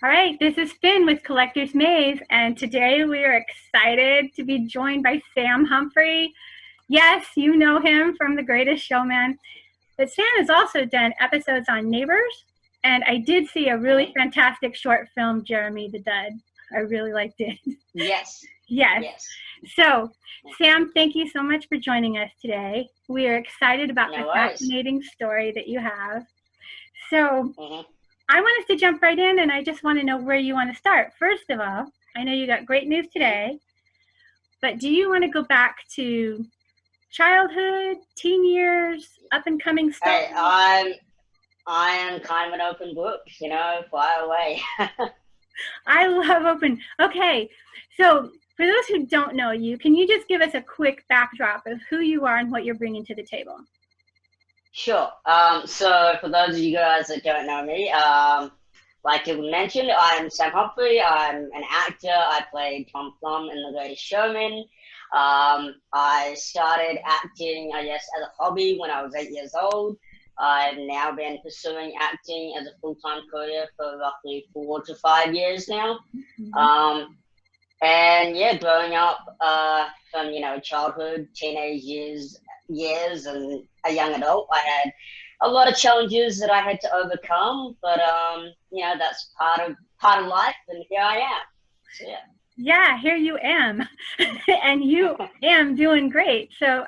All right, this is Finn with Collector's Maze, and today we are excited to be joined by Sam Humphrey. Yes, you know him from The Greatest Showman, but Sam has also done episodes on Neighbors, and I did see a really fantastic short film, Jeremy the Dud. I really liked it. Yes. Yes. Yes. So, Sam, thank you so much for joining us today. We are excited about the fascinating story that you have. So, I want us to jump right in, and I just want to know where you want to start. First of all, I know you got great news today, but do you want to go back to childhood, teen years, up-and-coming stuff? Hey, I am kind of an open book, fire away. I love open. Okay, so for those who don't know you, can you just give us a quick backdrop of who you are and what you're bringing to the table? Sure. So for those of you guys that don't know me, like you mentioned, I'm Sam Humphrey. I'm an actor. I played Tom Plum in The Greatest Showman. I started acting, I guess, as a hobby when I was 8 years old. I've now been pursuing acting as a full-time career for roughly 4 to 5 years now. And yeah, growing up from, childhood, teenage years and a young adult, I had a lot of challenges that I had to overcome, but that's part of life, and here I am. So yeah. Yeah, here you am, and you am doing great. So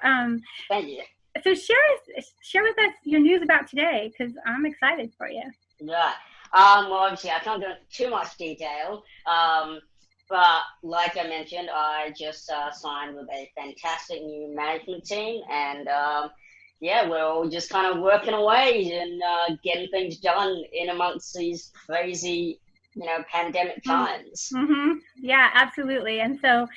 thank you. So share with us your news about today, because I'm excited for you. Right. Well, obviously I can't go into too much detail. But like I mentioned, I just signed with a fantastic new management team, and we're all just kind of working away and getting things done in amongst these crazy, pandemic times. Mm-hmm. Yeah, absolutely. And so,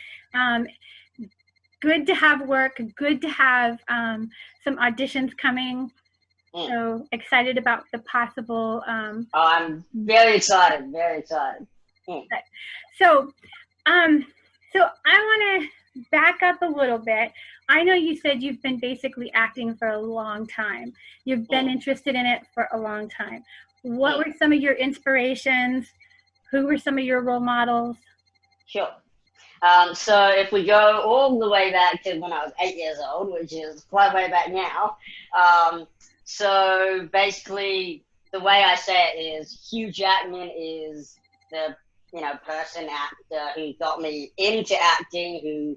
good to have work. Good to have some auditions coming. So excited about the possible. I'm very excited. Very excited. So I want to back up a little bit. I know you said you've been basically acting for a long time. You've been interested in it for a long time. What were some of your inspirations? Who were some of your role models? Sure. So if we go all the way back to when I was 8 years old, which is quite way back now, so basically the way I say it is Hugh Jackman is the actor who got me into acting, who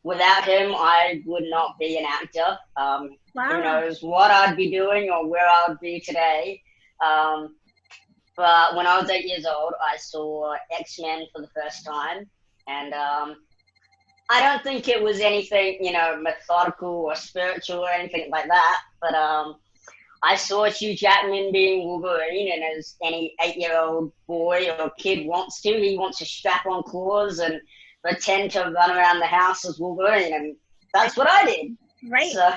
without him I would not be an actor. Wow. Who knows what I'd be doing or where I would be today. But when I was 8 years old, I saw X-Men for the first time, and I don't think it was anything, methodical or spiritual or anything like that, but I saw Hugh Jackman being Wolverine, and as any 8-year-old boy or kid wants to, he wants to strap on claws and pretend to run around the house as Wolverine, and that's what I did. Right. So,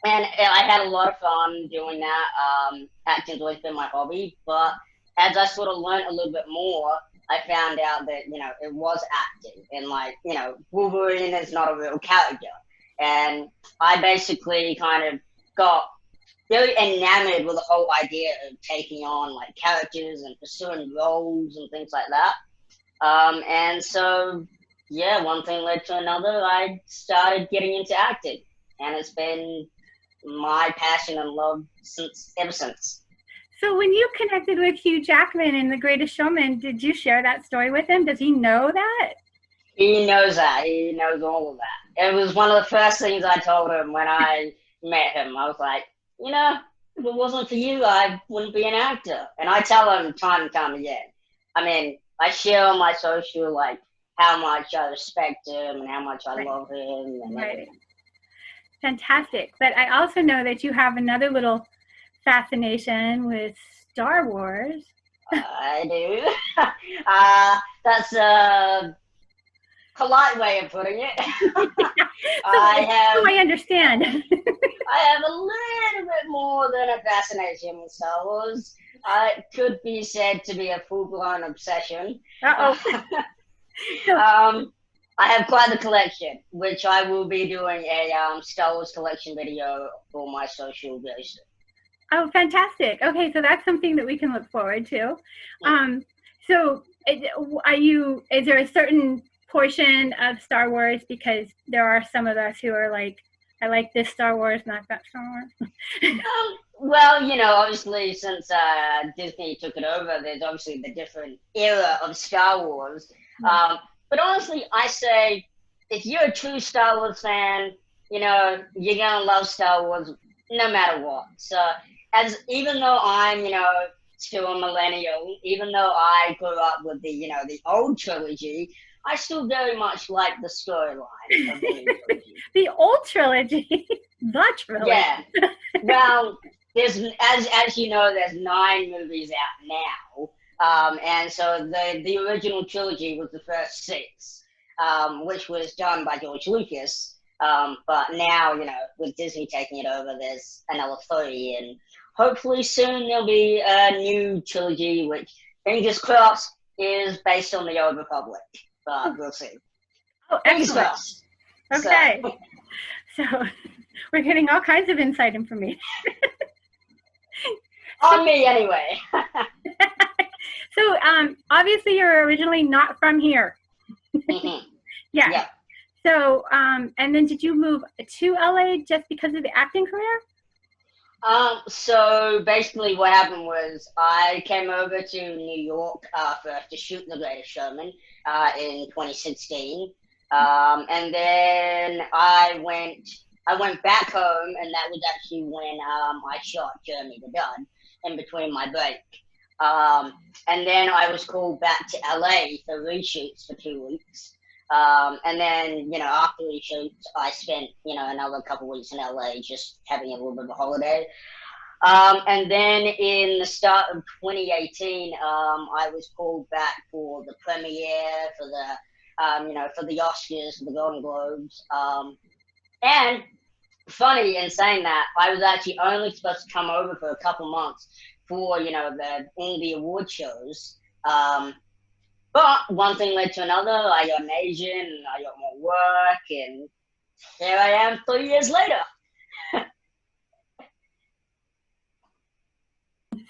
and I had a lot of fun doing that. Acting's always been my hobby, but as I sort of learned a little bit more, I found out that, it was acting, and Wolverine is not a real character. And I basically kind of got very enamored with the whole idea of taking on characters and pursuing roles and things like that. And so, yeah, one thing led to another. I started getting into acting, and it's been my passion and love ever since. So when you connected with Hugh Jackman in The Greatest Showman, did you share that story with him? Does he know that? He knows that. He knows all of that. It was one of the first things I told him when I met him. I was like, if it wasn't for you, I wouldn't be an actor. And I tell him time and time again. I mean, I share on my social, how much I respect him and how much I love him. And right. Fantastic. But I also know that you have another little fascination with Star Wars. I do. That's a polite way of putting it. I understand. I have a little bit more than a fascination with Star Wars. It could be said to be a full-blown obsession. I have quite the collection, which I will be doing a Star Wars collection video for my social very soon. Oh, fantastic. Okay, so that's something that we can look forward to. So is there a certain portion of Star Wars, because there are some of us who are like, I like this Star Wars, not that Star Wars? Well, obviously since Disney took it over, there's obviously the different era of Star Wars. But honestly, I say if you're a true Star Wars fan, you're gonna love Star Wars no matter what. So even though I'm, still a millennial, even though I grew up with the old trilogy, I still very much like the storyline of the new trilogy. The old trilogy? The trilogy? Yeah. Well, there's, as you know, there's 9 movies out now. And so the original trilogy was the first 6, which was done by George Lucas. But now, with Disney taking it over, there's another 3, and hopefully soon there'll be a new trilogy, which, fingers crossed, is based on the Old Republic. But we'll see. Oh, excellent. Okay. So we're getting all kinds of inside information. On me, anyway. So, obviously, you're originally not from here. Mm-hmm. Yeah. Yep. So, and then did you move to LA just because of the acting career? So basically what happened was I came over to New York first to shoot The Greatest Showman in 2016. And then I went back home, and that was actually when I shot Jeremy the Dud in between my break. And then I was called back to LA for reshoots for 2 weeks. And then, after reshoots, I spent, another couple weeks in LA just having a little bit of a holiday. And then in the start of 2018, I was called back for the premiere, for the, for the Oscars, for the Golden Globes. And funny in saying that, I was actually only supposed to come over for a couple months for, all the award shows. But one thing led to another. I got an agent, and I got more work, and here I am 3 years later.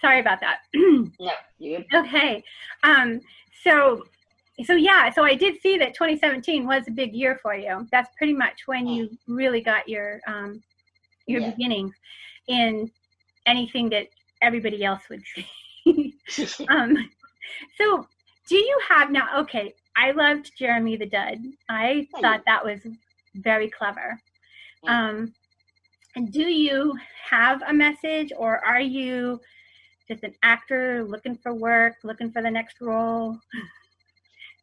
Sorry about that. No, you good? Okay. So I did see that 2017 was a big year for you. That's pretty much when you really got your beginnings in anything that everybody else would see. So do you have now? Okay, I loved Jeremy the Dud. I thought that was very clever. And do you have a message, or are you just an actor looking for work, looking for the next role?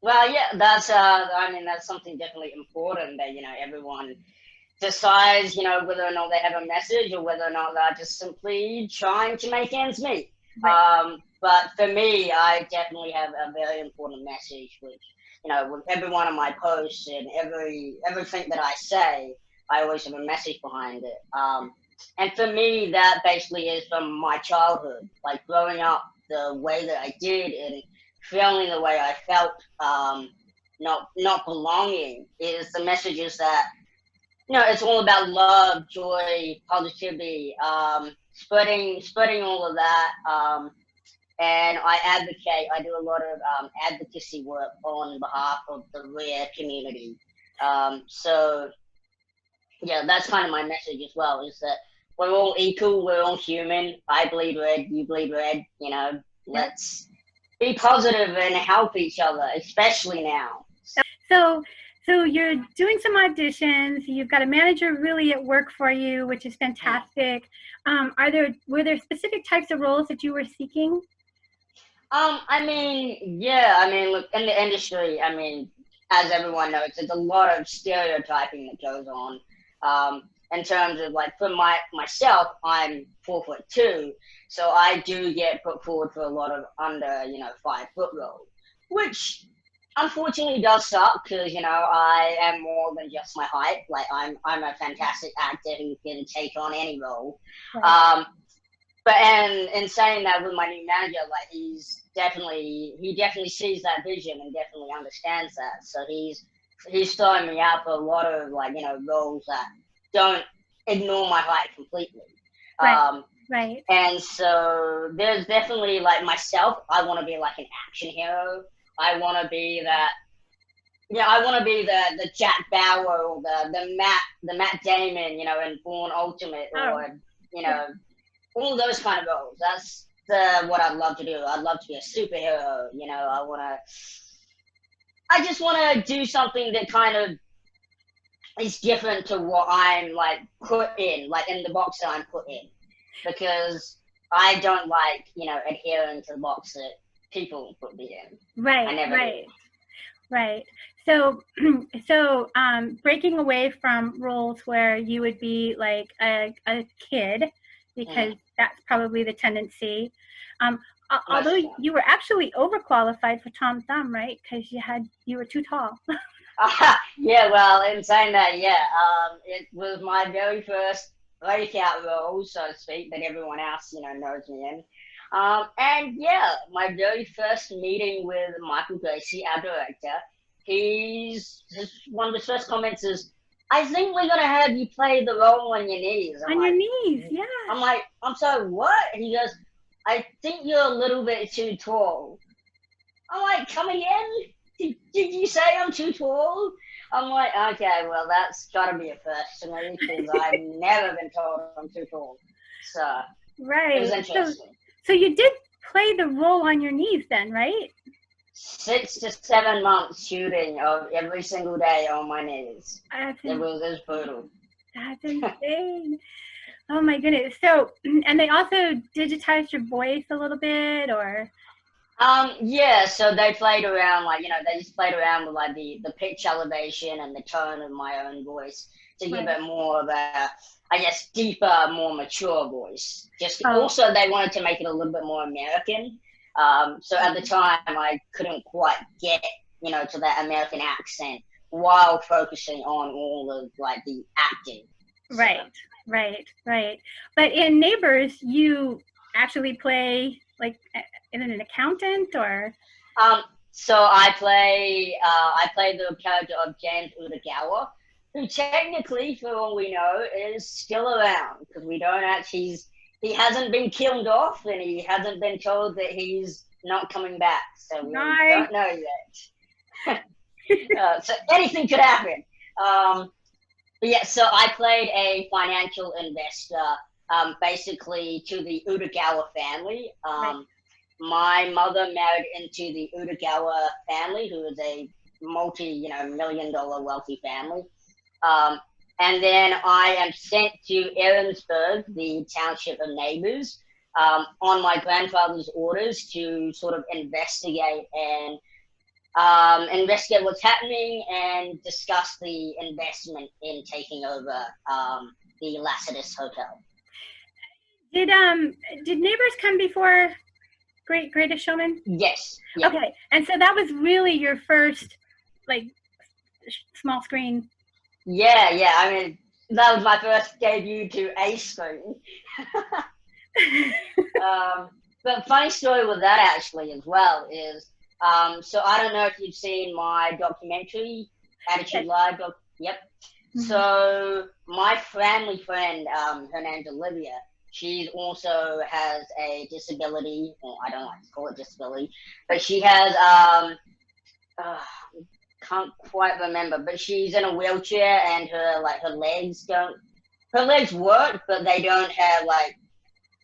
Well, yeah, that's that's something definitely important that everyone decides whether or not they have a message or whether or not they're just simply trying to make ends meet. Right. But for me, I definitely have a very important message, which, with every one of my posts and everything that I say, I always have a message behind it. And for me, that basically is from my childhood, like growing up the way that I did and feeling the way I felt, not belonging, is the messages that, it's all about love, joy, positivity, spreading all of that. And I do a lot of advocacy work on behalf of the rare community. So yeah, that's kind of my message as well, is that we're all equal, we're all human. I bleed red, you bleed red, let's be positive and help each other, especially now. So you're doing some auditions, you've got a manager really at work for you, which is fantastic. Were there specific types of roles that you were seeking? Look, in the industry, as everyone knows, there's a lot of stereotyping that goes on. In terms of, like, for myself, I'm 4'2", so I do get put forward for a lot of under 5 foot roles, which unfortunately does suck, because I am more than just my height. Like, I'm a fantastic actor who can take on any role. Right. But in saying that, with my new manager, like, he definitely sees that vision and definitely understands that. So he's throwing me out for a lot of, like, roles that don't ignore my height completely. Right. Right. And so there's definitely, like, myself, I want to be like an action hero. I want to be that. Yeah, I want to be the Jack Bauer or the Matt Damon, in Born Ultimate, or all those kind of roles. That's what I'd love to do. I'd love to be a superhero. I just want to do something that kind of is different to what I'm like put in, like in the box that I'm put in, because I don't like adhering to the box that people put me in. Right. I never Right. do. Right. So, breaking away from roles where you would be like a kid, because that's probably the tendency. Although you were actually overqualified for Tom Thumb, right? Because you were too tall. Yeah, well, in saying that, it was my very first breakout role, so to speak, that everyone else, knows me in. And yeah, my very first meeting with Michael Gracie, our director, one of his first comments is, "I think we're gonna have you play the role on your knees." On your knees, yeah. I'm like, "I'm sorry, what?" And he goes, "I think you're a little bit too tall." I'm like, "Come again? Did you say I'm too tall?" I'm like, "Okay, well, that's gotta be a first to me, because I've never been told I'm too tall." So right. It was interesting. So you did play the role on your knees then, right? 6 to 7 months shooting of every single day on my knees. It was brutal. That's insane. Oh my goodness. So, and they also digitized your voice a little bit, or? Yeah, so they played around, they just played around with like the pitch elevation and the tone of my own voice to give it more of a, I guess, deeper, more mature voice. Also, they wanted to make it a little bit more American. So at the time, I couldn't quite get, to that American accent while focusing on all of like the acting. Right. But in Neighbors, you actually play like an accountant, or? So I play the character of James Udagawa, who technically, for all we know, is still around, because we don't actually. He hasn't been killed off, and he hasn't been told that he's not coming back. So we don't know yet. So anything could happen. But yeah, so I played a financial investor, basically to the Udagawa family. My mother married into the Udagawa family, who is a multi-million-dollar wealthy family. And then I am sent to Abrams, the township of Neighbors, on my grandfather's orders to sort of investigate what's happening and discuss the investment in taking over the Lassiter Hotel. Did Neighbors come before Greatest Showman? Yes. Yeah. Okay, and so that was really your first, like, small screen. Yeah. I mean, that was my first debut to a screen. But funny story with that actually as well is, so I don't know if you've seen my documentary, Attitude Live. Yep. Mm-hmm. So my family friend, her name's Olivia. She also has a disability, or I don't like to call it disability, but she has, can't quite remember, but she's in a wheelchair, and her legs work, but they don't have, like,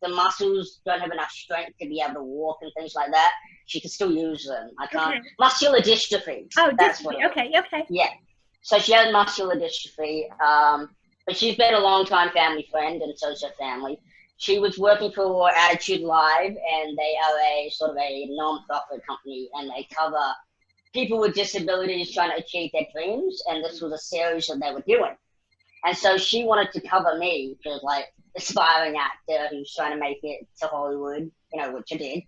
the muscles don't have enough strength to be able to walk and things like that. She can still use them. I can't. Okay. Muscular dystrophy. Oh, that's dystrophy. Okay. Yeah. So she has muscular dystrophy, but she's been a long-time family friend, and so's her family. She was working for Attitude Live, and they are a sort of a non-profit company, and they cover people with disabilities trying to achieve their dreams, and this was a series that they were doing. And so she wanted to cover me, because, like, aspiring actor who's trying to make it to Hollywood, which I did.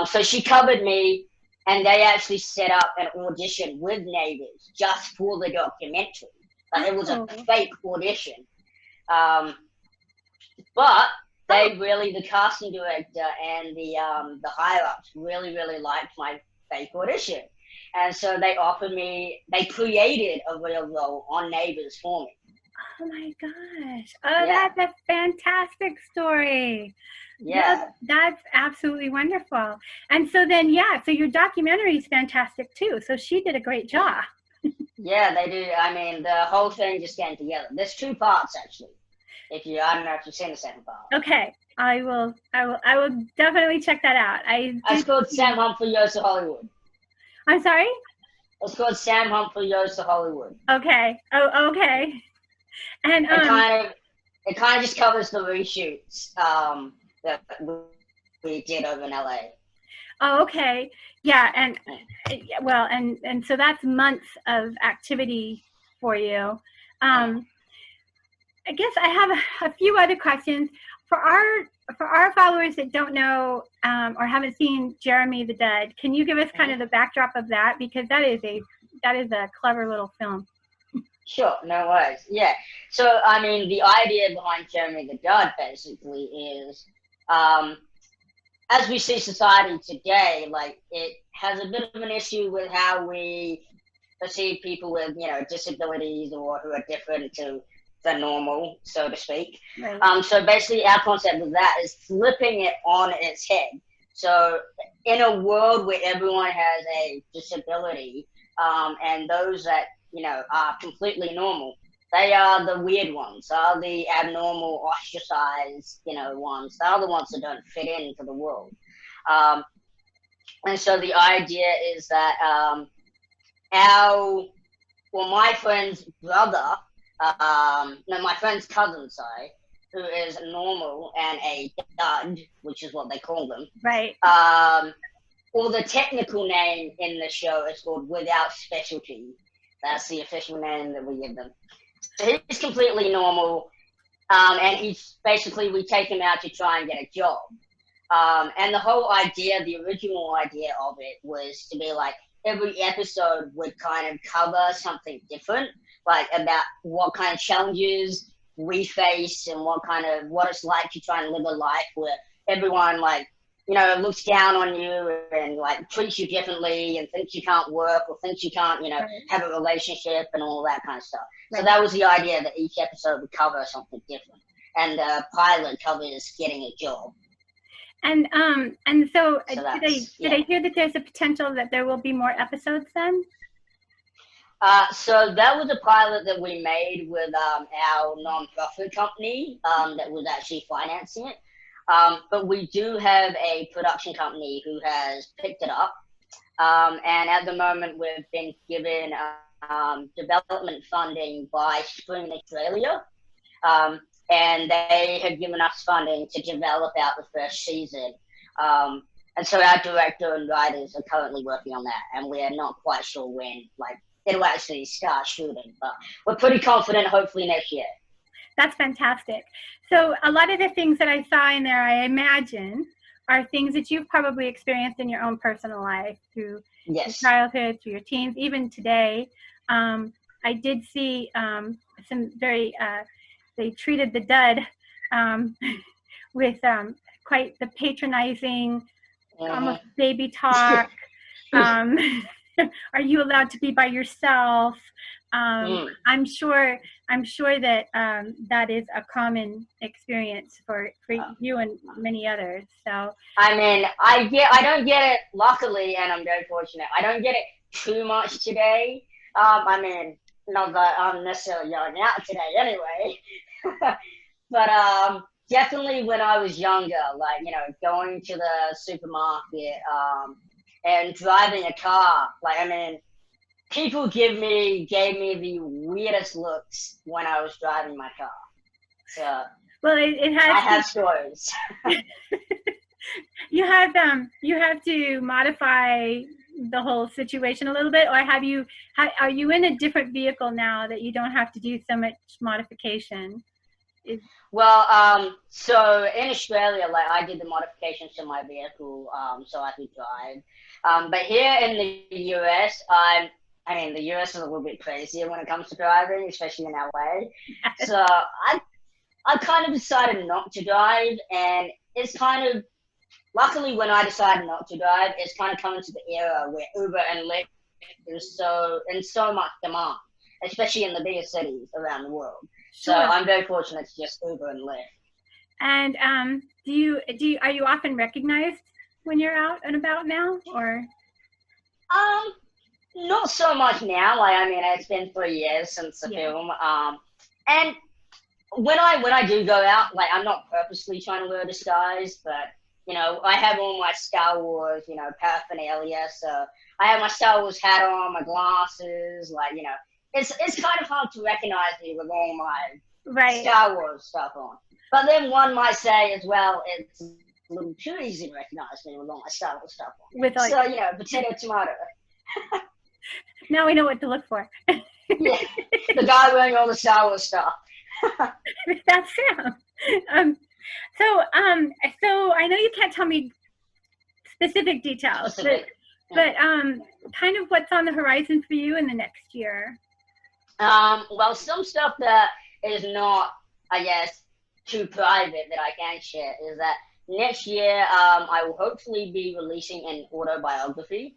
So she covered me, and they actually set up an audition with Neighbors just for the documentary. Like, it was a fake audition. But the casting director and the higher-ups really, really liked my fake audition. And so they created a real role on Neighbors for me. Oh my gosh. Oh, that's a fantastic story. Yeah. That's absolutely wonderful. And so then, so your documentary is fantastic too. So she did a great job. Yeah, they do. I mean, the whole thing just came together. There's 2 parts actually. I don't know if you've seen the second part. Okay, I will definitely check that out. It's called Sam Humphrey Goes to Hollywood. I'm sorry? It's called Sam Humphrey Goes to Hollywood. Okay. Oh, okay. And it kind of just covers the reshoots that we did over in LA. Oh, okay. Yeah, and well, and so that's months of activity for you. I guess I have a few other questions for our followers that don't know or haven't seen Jeremy the Dead. Can you give us kind of the backdrop of that, because that is a clever little film. Sure, no worries. Yeah. So I mean, the idea behind Jeremy the Dead basically is, as we see society today, like, it has a bit of an issue with how we perceive people with, disabilities or who are different to the normal, so to speak. Right. So basically our concept of that is flipping it on its head. So in a world where everyone has a disability, and those that, are completely normal, they are the weird ones, are the abnormal, ostracized, ones. They're the ones that don't fit into the world. And so the idea is that my friend's brother, my friend's cousin, sorry, who is normal and a dud, which is what they call them. Right. Or the technical name in the show is called Without Specialty. That's the official name that we give them. So he's completely normal, and he's basically, we take him out to try and get a job. And the whole idea, the original idea of it was to be like, every episode would kind of cover something different, like about what kind of challenges we face and what it's like to try and live a life where everyone, like, looks down on you and, like, treats you differently and thinks you can't work or thinks you can't, have a relationship and all that kind of stuff. Right. So that was the idea, that each episode would cover something different. And the pilot covers getting a job. And so did I hear that there's a potential that there will be more episodes then? So that was a pilot that we made with our non-profit company that was actually financing it. But we do have a production company who has picked it up. And at the moment, we've been given development funding by Spring Australia. And they have given us funding to develop out the first season. And so our director and writers are currently working on that. And we're not quite sure when, like, it'll actually start shooting. But we're pretty confident, hopefully next year. That's fantastic. So a lot of the things that I saw in there, I imagine, are things that you've probably experienced in your own personal life, through your childhood, through your teens, even today. I did see some very, they treated the dud with quite the patronizing, almost baby talk. Are you allowed to be by yourself? I'm sure that that is a common experience for you and many others. So I mean, I don't get it, luckily, and I'm very fortunate. I don't get it too much today. I mean, not that I'm necessarily yelling out today anyway. But definitely when I was younger, like, going to the supermarket and driving a car, like, I mean, people gave me the weirdest looks when I was driving my car. So well, I have stories. You have to modify the whole situation a little bit, or are you in a different vehicle now that you don't have to do so much modification? Well, so in Australia, like, I did the modifications to my vehicle so I could drive. But here in the US, I mean, the US is a little bit crazier when it comes to driving, especially in LA. So I kind of decided not to drive, and it's kind of, luckily when I decided not to drive, it's kind of coming to the era where Uber and Lyft is in so much demand. especially in the biggest cities around the world. Sure. So I'm very fortunate to just Uber and Lyft. And are you often recognized when you're out and about now, or? Not so much now. Like, I mean, it's been 3 years since the film. And when I do go out, like, I'm not purposely trying to wear a disguise, but you know, I have all my Star Wars, you know, paraphernalia. So I have my Star Wars hat on, my glasses, like, you know, it's kind of hard to recognize me with all my Star Wars stuff on. But then one might say as well, it's a little too easy to recognize me with all my Star Wars stuff on. With, like, so, you know, potato, tomato. Now we know what to look for. Yeah, the guy wearing all the Star Wars stuff. That's Sam. So I know you can't tell me specific details, but kind of what's on the horizon for you in the next year? Well, some stuff that is not, I guess, too private that I can share is that next year I will hopefully be releasing an autobiography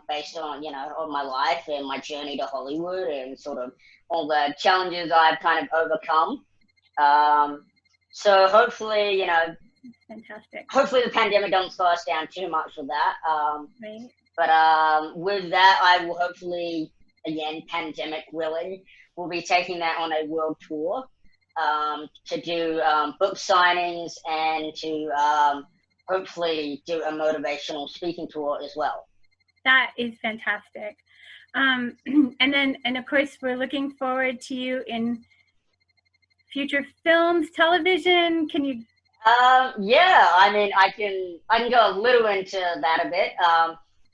based on, you know, on my life and my journey to Hollywood and sort of all the challenges I've kind of overcome. So hopefully, you know, fantastic. Hopefully the pandemic doesn't slow us down too much with that. But with that, I will hopefully, again, pandemic willing, we'll be taking that on a world tour to do book signings and to hopefully do a motivational speaking tour as well. That is fantastic. And of course, we're looking forward to you in future films, television. Can you? Yeah, I mean, I can go a little into that a bit.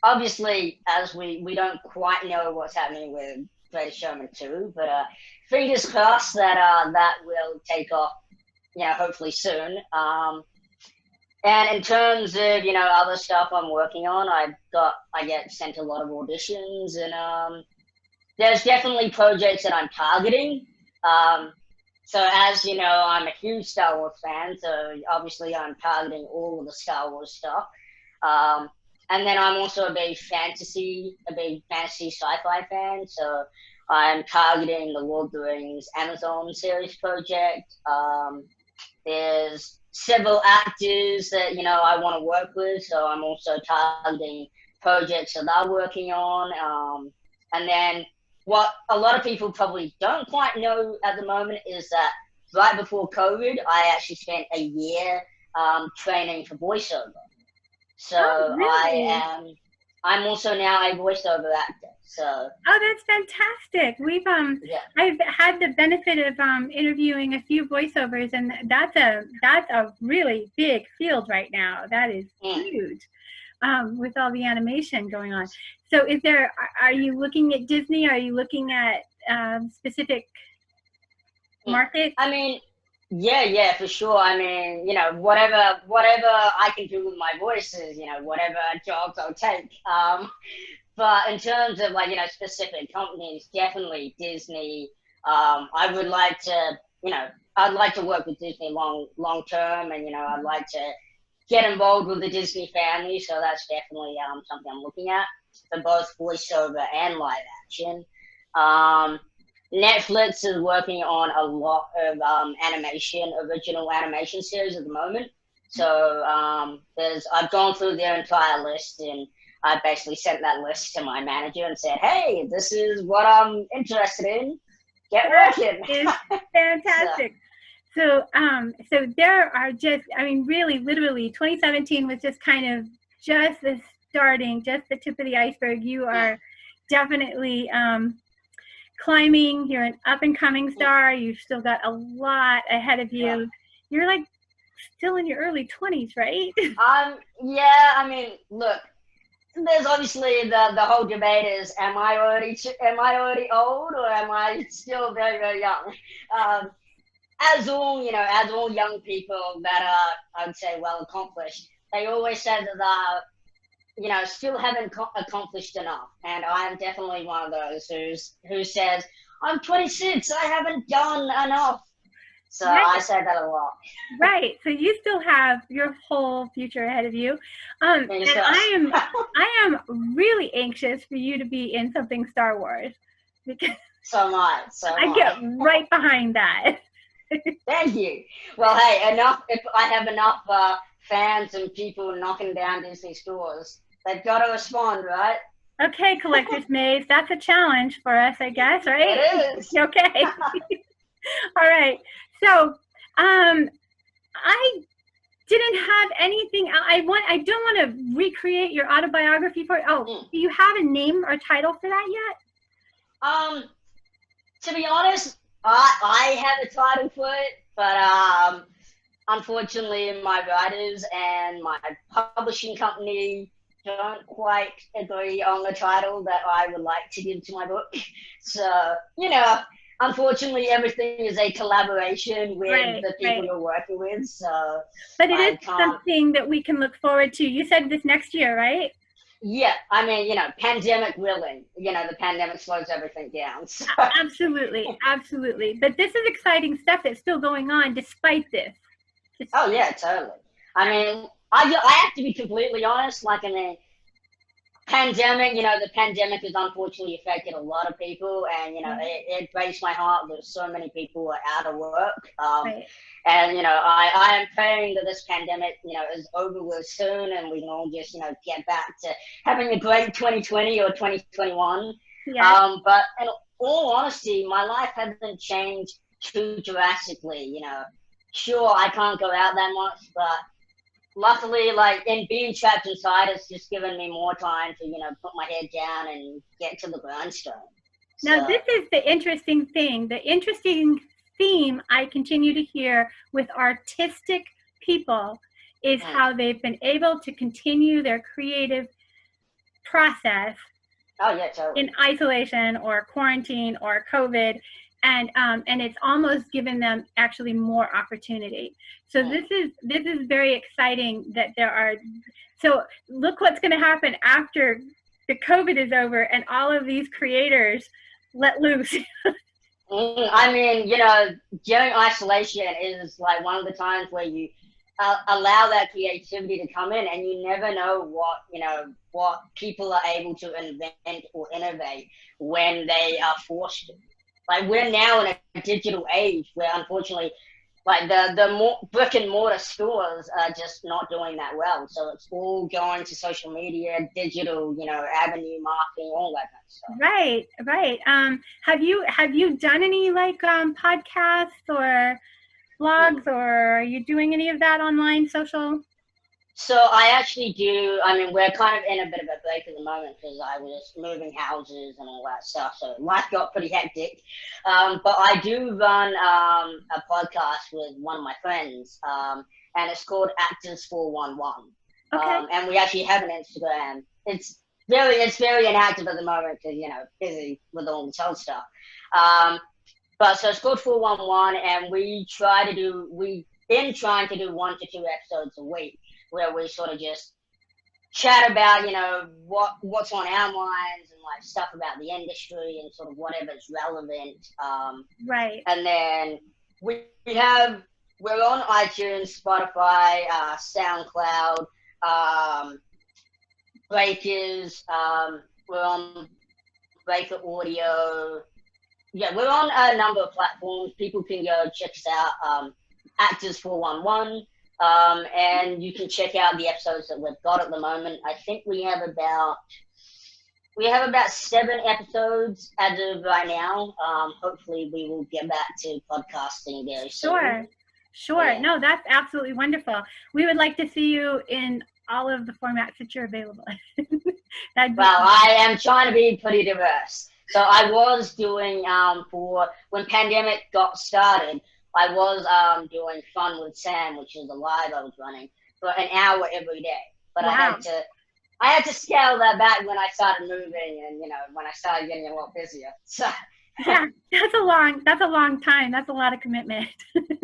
Obviously, as we don't quite know what's happening with Greatest Showman 2, but fingers crossed that that will take off, you know, hopefully soon. And in terms of, you know, other stuff I'm working on, I get sent a lot of auditions, and there's definitely projects that I'm targeting. So as you know, I'm a huge Star Wars fan, so obviously I'm targeting all of the Star Wars stuff. And then I'm also a big fantasy sci-fi fan, so I'm targeting the Lord of the Rings Amazon series project. There's several actors that, you know, I want to work with, so I'm also targeting projects that they're working on. And then what a lot of people probably don't quite know at the moment is that right before COVID, I actually spent a year training for voiceover. So really? I'm also now a voiceover actor. So that's fantastic. We've I've had the benefit of interviewing a few voiceovers, and that's a really big field right now. That is huge. With all the animation going on. So are you looking at Disney? Are you looking at specific markets? I mean, yeah, for sure. I mean, you know, whatever I can do with my voice is, you know, whatever jobs I'll take. But in terms of, like, you know, specific companies, definitely Disney. I would like to, you know, I'd like to work with Disney long term, and, you know, I'd like to get involved with the Disney family. So that's definitely something I'm looking at for both voiceover and live action. Netflix is working on a lot of original animation series at the moment. So I've gone through their entire list, and I basically sent that list to my manager and said, "Hey, this is what I'm interested in. Get working." It's fantastic. So there are just, I mean, really, literally, 2017 was just kind of just the tip of the iceberg. You are definitely climbing. You're an up-and-coming star. You've still got a lot ahead of you. Yeah. You're, like, still in your early 20s, right? Yeah, I mean, look, there's obviously the whole debate is, am I already old, or am I still very, very young? As all young people that are, I would say, well accomplished, they always say that you know, still haven't accomplished enough. And I'm definitely one of those who says, I'm 26, I haven't done enough. So right. I say that a lot. Right. So you still have your whole future ahead of you. And I am really anxious for you to be in something Star Wars. Because So much. I get right behind that. Thank you. Well, hey, if I have enough fans and people knocking down Disney stores, they've got to respond, right? Okay, Collector's Maze, that's a challenge for us, I guess, right? It is. Okay. All right. So, I didn't have anything. I don't want to recreate your autobiography for. Do you have a name or title for that yet? To be honest, I have a title for it, but unfortunately, my writers and my publishing company don't quite agree on the title that I would like to give to my book. So, unfortunately, everything is a collaboration with the people you're working with. So, but it is something that we can look forward to. You said this next year, right? Yeah, I mean, pandemic willing, the pandemic slows everything down. So. Absolutely. But this is exciting stuff that's still going on despite this. Oh, yeah, totally. I mean, I have to be completely honest. Like, pandemic, the pandemic has unfortunately affected a lot of people, and, it breaks my heart that so many people are out of work. And, I am praying that this pandemic, is over with soon, and we can all just, get back to having a great 2020 or 2021. Yeah. But in all honesty, my life hasn't changed too drastically, Sure, I can't go out that much, but luckily, like, in being trapped inside, it's just given me more time to, put my head down and get to the grindstone. Now, this is the interesting thing. The interesting theme I continue to hear with artistic people is how they've been able to continue their creative process in isolation or quarantine or COVID. And it's almost given them actually more opportunity. So this is very exciting that there are. So look what's going to happen after the COVID is over and all of these creators let loose. I mean, during isolation is like one of the times where you allow that creativity to come in, and you never know what people are able to invent or innovate when they are forced to. Like, we're now in a digital age where, unfortunately, like the brick and mortar stores are just not doing that well. So it's all going to social media, digital, avenue marketing, all that kind of stuff. Right. Have you done any like podcasts or blogs, or are you doing any of that online, social? So I actually do. I mean, we're kind of in a bit of a break at the moment because I was moving houses and all that stuff. So life got pretty hectic. But I do run a podcast with one of my friends, and it's called Actors 411. Okay. And we actually have an Instagram. It's very inactive at the moment because, busy with all the child stuff. But so it's called 411, and we've been trying to do 1 to 2 episodes a week, where we sort of just chat about, what's on our minds and like stuff about the industry and sort of whatever's relevant. Right. And then we're on iTunes, Spotify, SoundCloud, Breakers. We're on Breaker Audio. Yeah, we're on a number of platforms. People can go check us out. Actors 411. And you can check out the episodes that we've got at the moment. I think we have about 7 episodes as of right now. Hopefully we will get back to podcasting very soon. Sure. Yeah. No, that's absolutely wonderful. We would like to see you in all of the formats that you're available. I am trying to be pretty diverse. So I was doing, for when pandemic got started, I was doing Fun with Sam, which is a live I was running for an hour every day. But wow. I had to scale that back when I started moving and, when I started getting a lot busier. So yeah, that's a long time. That's a lot of commitment.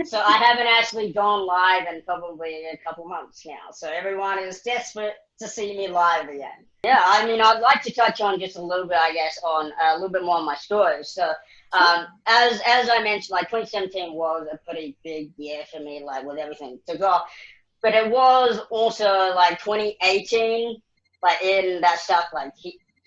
So I haven't actually gone live in probably a couple months now. So everyone is desperate to see me live again. Yeah, I mean, I'd like to touch on just a little bit, I guess, on a little bit more on my stories. So as I mentioned, like 2017 was a pretty big year for me, like with everything took off. But it was also like 2018, like in that stuff, like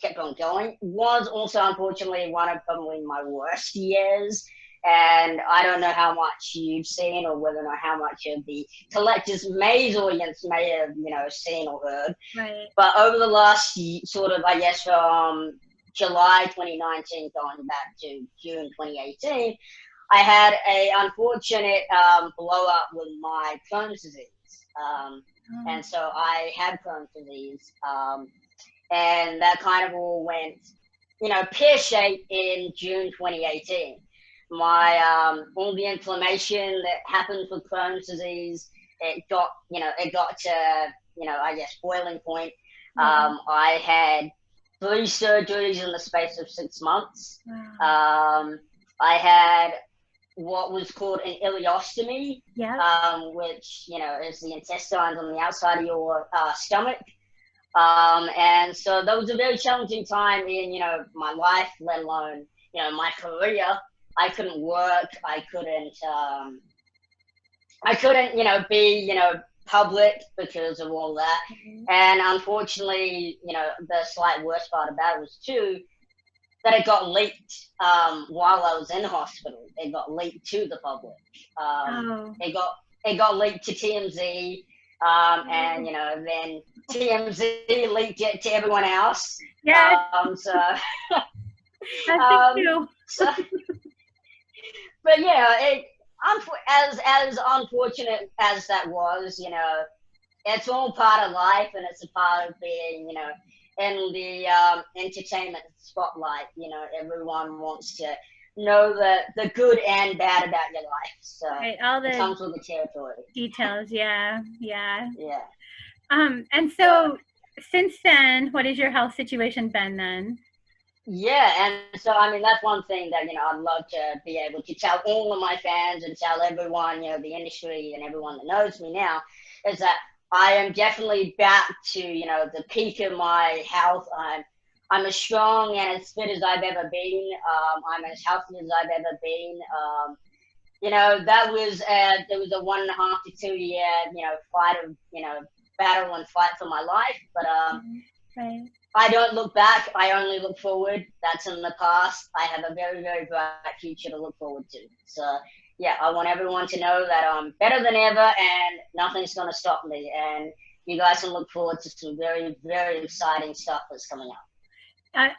kept on going. Was also, unfortunately, one of probably my worst years. And I don't know how much you've seen or whether or not how much of the Collector's Maze audience may have, seen or heard. Right. But over the last sort of, I guess, from July 2019 going back to June 2018, I had a unfortunate blow up with my Crohn's disease. And so I had Crohn's disease. And that kind of all went, pear-shaped in June 2018. My all the inflammation that happens with Crohn's disease, it got to, I guess, boiling point. I had 3 surgeries in the space of 6 months. I had what was called an ileostomy, which, is the intestines on the outside of your stomach. And so that was a very challenging time in, my life, let alone, my career. I couldn't work. I couldn't, be, public because of all that. And unfortunately, the slight worst part about it was too, that it got leaked while I was in hospital. It got leaked to the public. It got leaked to TMZ. And then TMZ leaked it to everyone else. Yeah. But yeah, as unfortunate as that was, it's all part of life, and it's a part of being, in the entertainment spotlight. Everyone wants to know the good and bad about your life. So all the it comes with the territory. Details, yeah. And so since then, what has your health situation been then? Yeah, and so I mean that's one thing that I'd love to be able to tell all of my fans and tell everyone, the industry and everyone that knows me now, is that I am definitely back to the peak of my health. I'm as strong and as fit as I've ever been. I'm as healthy as I've ever been. That was there was a 1.5 to 2 year fight of battle and fight for my life, but right. I don't look back. I only look forward. That's in the past. I have a very, very bright future to look forward to. So, yeah, I want everyone to know that I'm better than ever and nothing's going to stop me. And you guys can look forward to some very, very exciting stuff that's coming up.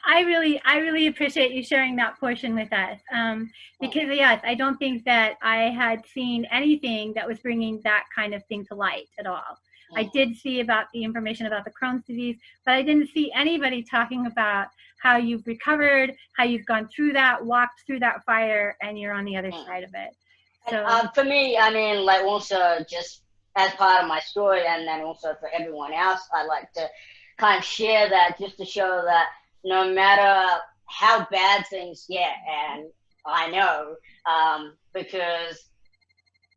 I really appreciate you sharing that portion with us. Because, yes, I don't think that I had seen anything that was bringing that kind of thing to light at all. I did see about the information about the Crohn's disease, but I didn't see anybody talking about how you've recovered, how you've gone through that, walked through that fire, and you're on the other side of it. So for me, I mean, like also just as part of my story, and then also for everyone else, I like to kind of share that just to show that no matter how bad things get, and I know, because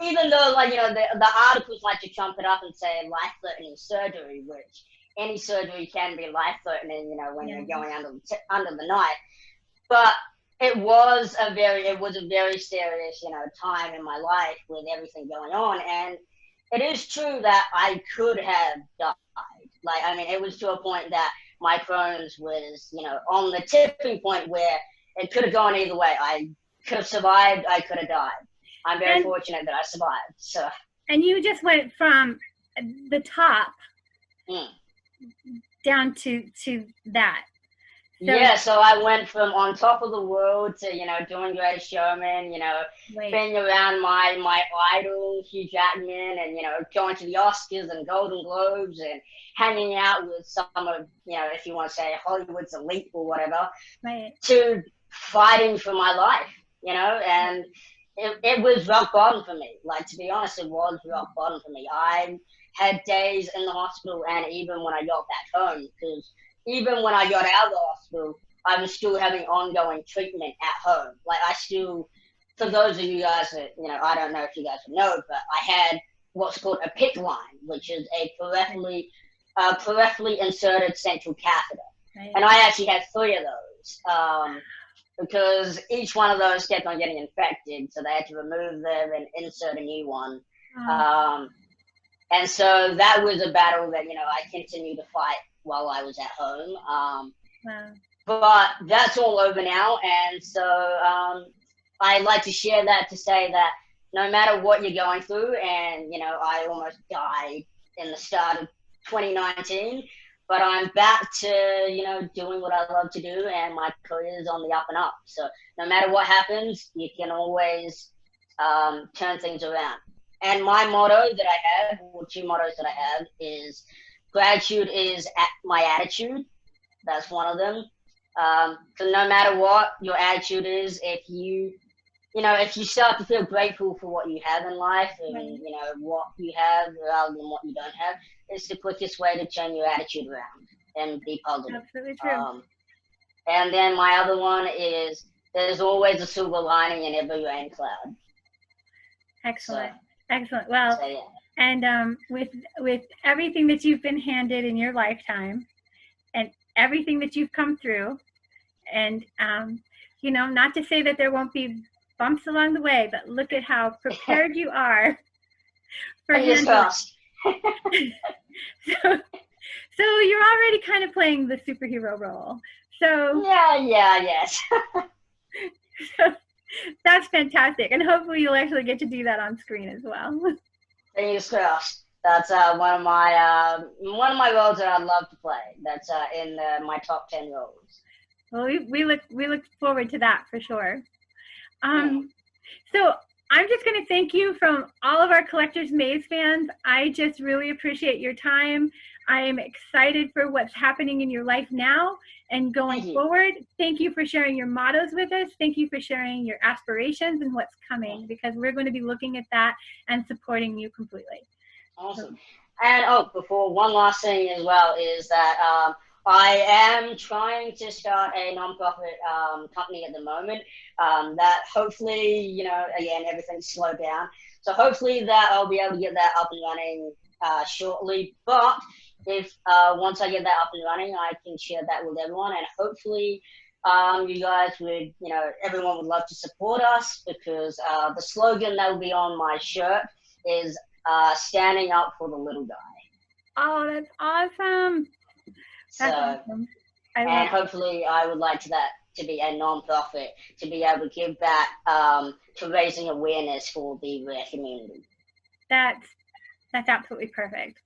even though, like, the articles like to chump it up and say life-threatening surgery, which any surgery can be life-threatening, when you're going under the knife. But it was a very serious, time in my life with everything going on. And it is true that I could have died. Like, I mean, it was to a point that my Crohn's was, on the tipping point where it could have gone either way. I could have survived. I could have died. I'm very fortunate that I survived. So. And you just went from the top down to that. So I went from on top of the world to, doing Greatest Showman, being around my idol, Hugh Jackman, and, going to the Oscars and Golden Globes and hanging out with some of, if you want to say Hollywood's elite or whatever, to fighting for my life, and it was rock bottom for me. Like, to be honest, it was rock bottom for me. I had days in the hospital, and even when I got back home, because even when I got out of the hospital, I was still having ongoing treatment at home. Like, I still, for those of you guys that, I don't know if you guys know, but I had what's called a PICC line, which is a peripherally inserted central catheter. Right. And I actually had 3 of those. Because each one of those kept on getting infected, so they had to remove them and insert a new one. And so that was a battle that, I continued to fight while I was at home. Wow. But that's all over now, and so I'd like to share that to say that no matter what you're going through, and I almost died in the start of 2019, but I'm back to doing what I love to do, and my career is on the up and up. So no matter what happens, you can always turn things around. And my motto that I have, or two mottos that I have, is gratitude is my attitude. That's one of them. So no matter what your attitude is, if you start to feel grateful for what you have in life and what you have rather than what you don't have, it's the quickest way to turn your attitude around and be positive. Absolutely true. And then my other one is there's always a silver lining in every rain cloud. Excellent. Excellent. Well, so, yeah. And with everything that you've been handed in your lifetime and everything that you've come through, and not to say that there won't be bumps along the way, but look at how prepared you are for handling. So you're already kind of playing the superhero role. So yes. So that's fantastic, and hopefully you'll actually get to do that on screen as well. Fingers crossed. That's one of my roles that I'd love to play. That's in my top 10 roles. Well, we look forward to that for sure. So I'm just going to thank you from all of our Collector's Maze fans. I just really appreciate your time. I am excited for what's happening in your life now and going forward. Thank you for sharing your mottos with us. Thank you for sharing your aspirations and what's coming, because we're going to be looking at that and supporting you completely. Awesome. And before, one last thing as well is that I am trying to start a nonprofit company at the moment that hopefully, again, everything's slowed down. So hopefully that I'll be able to get that up and running shortly. But if once I get that up and running, I can share that with everyone. And hopefully you guys would, everyone would love to support us, because the slogan that will be on my shirt is standing up for the little guy. Oh, that's awesome. That's awesome. And hopefully I would like that to be a non-profit, to be able to give back to raising awareness for the rare community. That's absolutely perfect.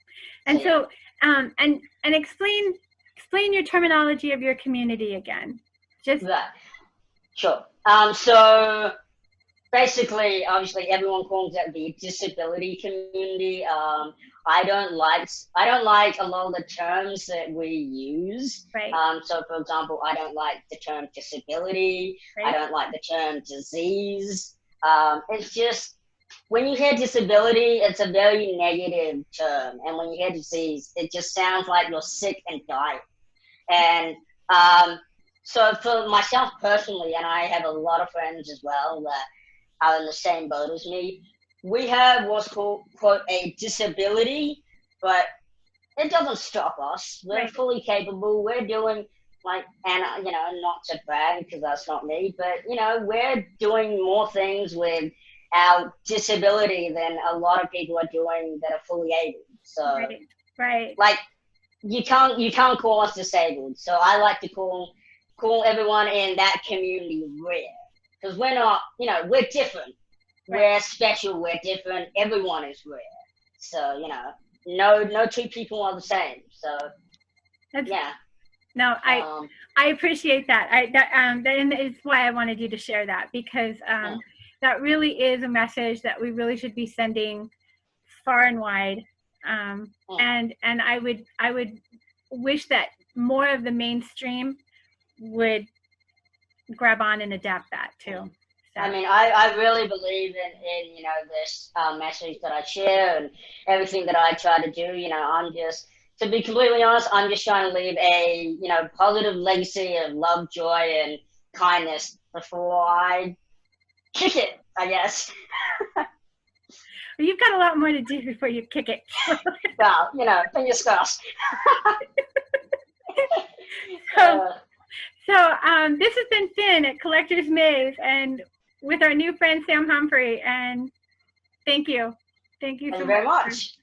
And so and explain your terminology of your community again. Just right. Sure. So basically, obviously, everyone calls it the disability community. I don't like a lot of the terms that we use. Right. So, for example, I don't like the term disability. Right. I don't like the term disease. It's just, when you hear disability, it's a very negative term, and when you hear disease, it just sounds like you're sick and dying. And so, for myself personally, and I have a lot of friends as well that are in the same boat as me, we have what's called, quote, a disability, but it doesn't stop us. We're right. fully capable. We're doing, and not to brag, because that's not me, but, we're doing more things with our disability than a lot of people are doing that are fully able. So, right. You can't call us disabled. So I like to call everyone in that community rare. Because we're not, we're different. Right. We're special, we're different, everyone is rare. So, no two people are the same. So, yeah. No, I appreciate that. And it's why I wanted you to share that, because that really is a message that we really should be sending far and wide. And I would wish that more of the mainstream would grab on and adapt that too. So. I mean, I really believe in this message that I share and everything that I try to do. I'm just, to be completely honest, I'm just trying to leave a positive legacy of love, joy, and kindness before I kick it, I guess. You've got a lot more to do before you kick it. Well, fingers crossed. So this has been Finn at Collector's Maze, and with our new friend Sam Humphrey, and thank you so very much.